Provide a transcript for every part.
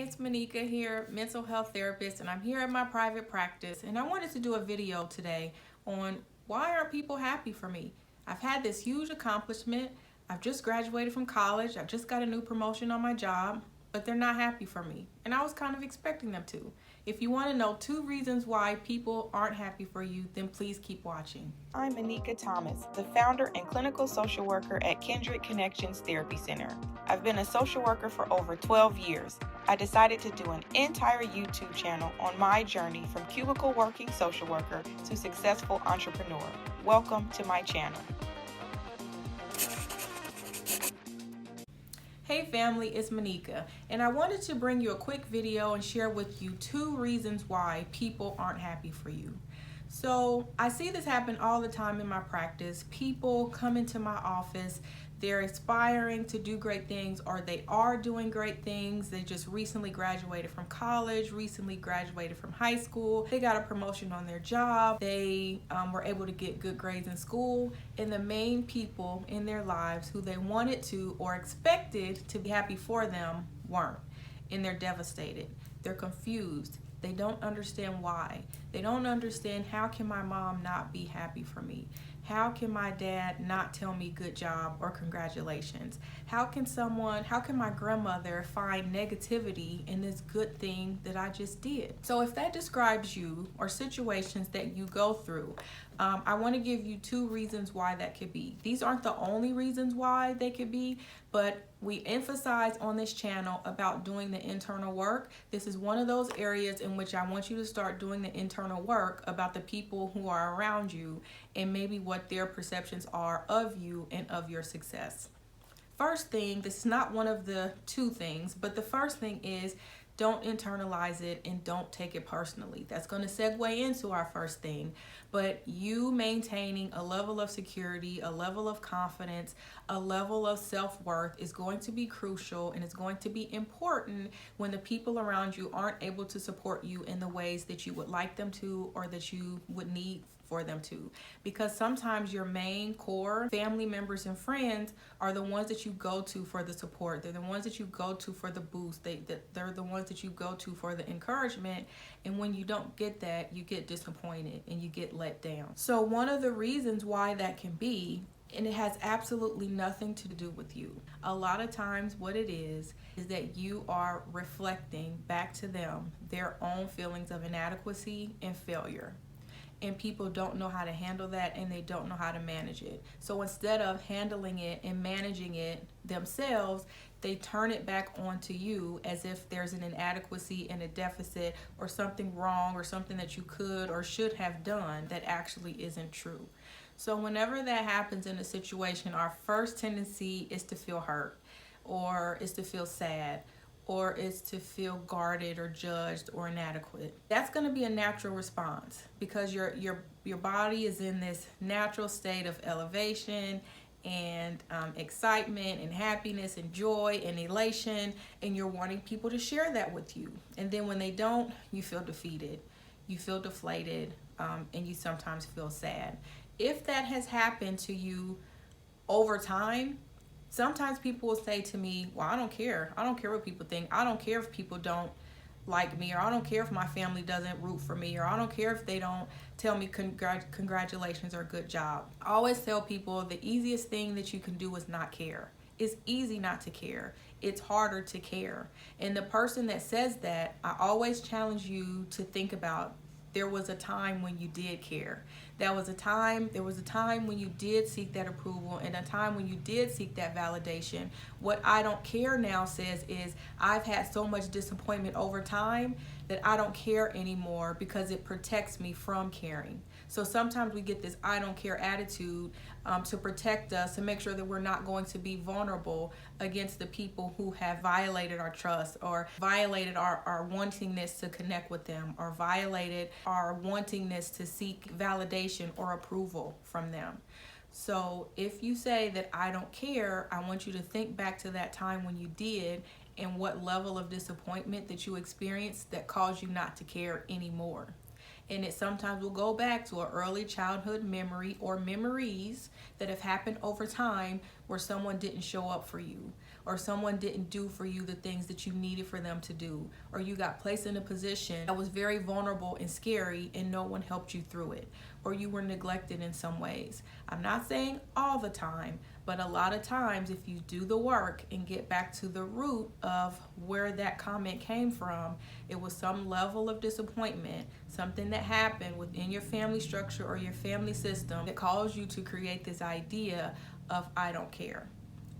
it's Monika here, mental health therapist, and I'm here at my private practice. And I wanted to do a video today on why aren't people happy for me? I've had this huge accomplishment. I've just graduated from college. I've just got a new promotion on my job, but they're not happy for me. And I was kind of expecting them to. If you want to know 2 reasons why people aren't happy for you, then please keep watching. I'm Monika Thomas, the founder and clinical social worker at Kindred Connections Therapy Center. I've been a social worker for over 12 years. I decided to do an entire YouTube channel on my journey from cubicle working social worker to successful entrepreneur. Welcome to my channel. Hey family, it's Monika, and I wanted to bring you a quick video and share with you 2 reasons why people aren't happy for you. So I see this happen all the time in my practice. People come into my office, they're aspiring to do great things, or they are doing great things. They just recently graduated from college, recently graduated from high school. They got a promotion on their job. They were able to get good grades in school. And the main people in their lives who they wanted to or expected to be happy for them weren't. And they're devastated. They're confused. They don't understand why. They don't understand, how can my mom not be happy for me? How can my dad not tell me good job or congratulations? How can my grandmother find negativity in this good thing that I just did? So if that describes you or situations that you go through, I want to give you 2 reasons why that could be. These aren't the only reasons why they could be, but we emphasize on this channel about doing the internal work. This is one of those areas in which I want you to start doing the internal work about the people who are around you and maybe what their perceptions are of you and of your success. First thing, this is not one of the 2 things, but the first thing is, don't internalize it and don't take it personally. That's going to segue into our first thing. But you maintaining a level of security, a level of confidence, a level of self-worth is going to be crucial, and it's going to be important when the people around you aren't able to support you in the ways that you would like them to or that you would need for them to. Because sometimes your main core family members and friends are the ones that you go to for the support. They're the ones that you go to for the boost. They're the ones that you go to for the encouragement. And when you don't get that, you get disappointed and you get let down. So one of the reasons why that can be, and it has absolutely nothing to do with you. A lot of times what it is that you are reflecting back to them their own feelings of inadequacy and failure. And people don't know how to handle that, and they don't know how to manage it. So instead of handling it and managing it themselves, they turn it back onto you as if there's an inadequacy and a deficit or something wrong or something that you could or should have done that actually isn't true. So whenever that happens in a situation, our first tendency is to feel hurt, or is to feel sad, or is to feel guarded or judged or inadequate. That's going to be a natural response because your body is in this natural state of elevation and excitement and happiness and joy and elation, and you're wanting people to share that with you. And then when they don't, you feel defeated, you feel deflated, and you sometimes feel sad. If that has happened to you over time, sometimes people will say to me, well, I don't care. I don't care what people think. I don't care if people don't like me, or I don't care if my family doesn't root for me, or I don't care if they don't tell me congratulations or good job. I always tell people the easiest thing that you can do is not care. It's easy not to care. It's harder to care. And the person that says that, I always challenge you to think about, there was a time when you did care. There was a time when you did seek that approval, and a time when you did seek that validation. What I don't care now says is, I've had so much disappointment over time that I don't care anymore because it protects me from caring. So sometimes we get this I don't care attitude to protect us, to make sure that we're not going to be vulnerable against the people who have violated our trust, or violated our wantingness to connect with them, or violated our wantingness to seek validation or approval from them. So if you say that I don't care, I want you to think back to that time when you did, and what level of disappointment that you experienced that caused you not to care anymore. And it sometimes will go back to an early childhood memory or memories that have happened over time where someone didn't show up for you, or someone didn't do for you the things that you needed for them to do, or you got placed in a position that was very vulnerable and scary and no one helped you through it, or you were neglected in some ways. I'm not saying all the time, but a lot of times if you do the work and get back to the root of where that comment came from, it was some level of disappointment, something that happened within your family structure or your family system that caused you to create this idea of I don't care.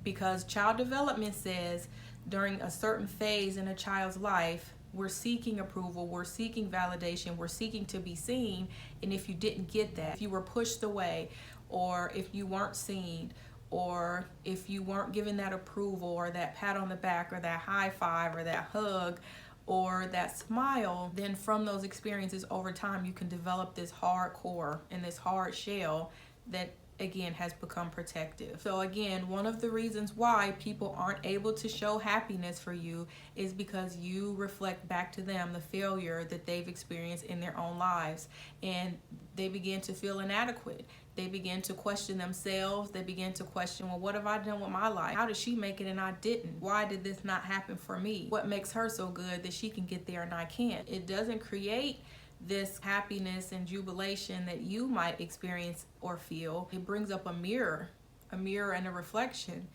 Because child development says during a certain phase in a child's life, we're seeking approval, we're seeking validation, we're seeking to be seen, and if you didn't get that, if you were pushed away, or if you weren't seen, or if you weren't given that approval or that pat on the back or that high five or that hug or that smile, then from those experiences over time you can develop this hard core and this hard shell that again has become protective. So again, one of the reasons why people aren't able to show happiness for you is because you reflect back to them the failure that they've experienced in their own lives, and they begin to feel inadequate. They begin to question themselves. They begin to question, well, what have I done with my life? How did she make it and I didn't? Why did this not happen for me? What makes her so good that she can get there and I can't? It doesn't create this happiness and jubilation that you might experience or feel. It brings up a mirror and a reflection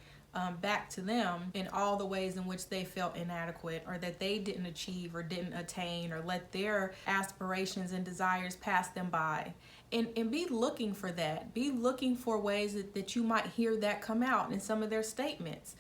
back to them in all the ways in which they felt inadequate, or that they didn't achieve or didn't attain, or let their aspirations and desires pass them by. And be looking for that. Be looking for ways that you might hear that come out in some of their statements.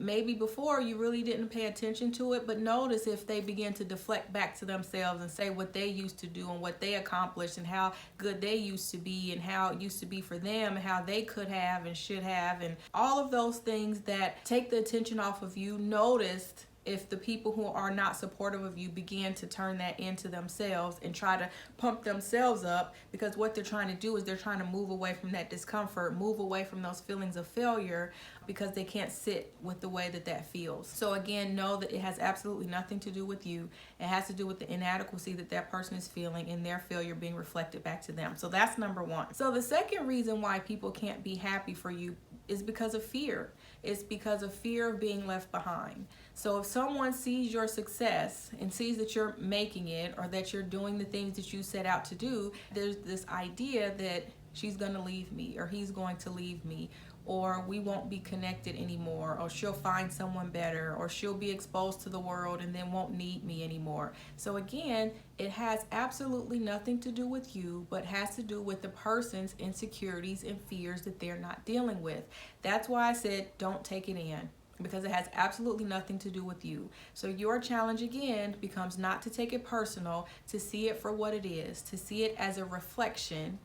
Maybe before you really didn't pay attention to it, but notice if they begin to deflect back to themselves and say what they used to do and what they accomplished and how good they used to be and how it used to be for them and how they could have and should have, and all of those things that take the attention off of you. Noticed if the people who are not supportive of you begin to turn that into themselves and try to pump themselves up, because what they're trying to do is they're trying to move away from that discomfort, move away from those feelings of failure, because they can't sit with the way that feels. So again, know that it has absolutely nothing to do with you. It has to do with the inadequacy that person is feeling and their failure being reflected back to them. So that's number one. So the second reason why people can't be happy for you is because of fear. It's because of fear of being left behind. So if someone sees your success and sees that you're making it, or that you're doing the things that you set out to do, there's this idea that she's going to leave me, or he's going to leave me, or we won't be connected anymore, or she'll find someone better, or she'll be exposed to the world and then won't need me anymore. So again, it has absolutely nothing to do with you, but has to do with the person's insecurities and fears that they're not dealing with. That's why I said don't take it in, because it has absolutely nothing to do with you. So your challenge again becomes not to take it personal, to see it for what it is, to see it as a reflection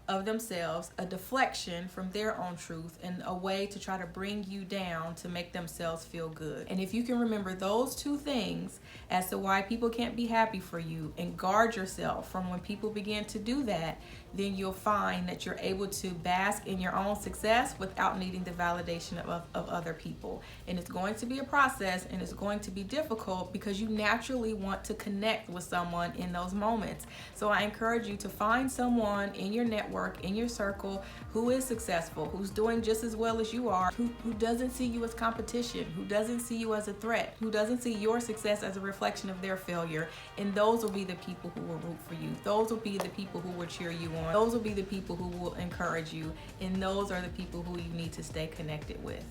of themselves, a deflection from their own truth, and a way to try to bring you down to make themselves feel good. And if you can remember those two things as to why people can't be happy for you, and guard yourself from when people begin to do that, then you'll find that you're able to bask in your own success without needing the validation of other people. And it's going to be a process, and it's going to be difficult, because you naturally want to connect with someone in those moments. So I encourage you to find someone in your network, in your circle, who is successful, who's doing just as well as you are, who doesn't see you as competition, who doesn't see you as a threat, who doesn't see your success as a reflection of their failure. And those will be the people who will root for you. Those will be the people who will cheer you on. Those will be the people who will encourage you. And those are the people who you need to stay connected with.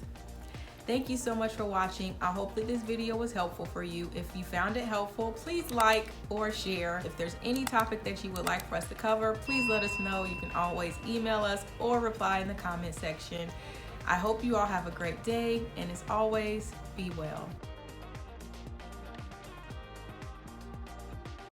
Thank you so much for watching. I hope that this video was helpful for you. If you found it helpful, please like or share. If there's any topic that you would like for us to cover, please let us know. You can always email us or reply in the comment section. I hope you all have a great day, and as always, be well.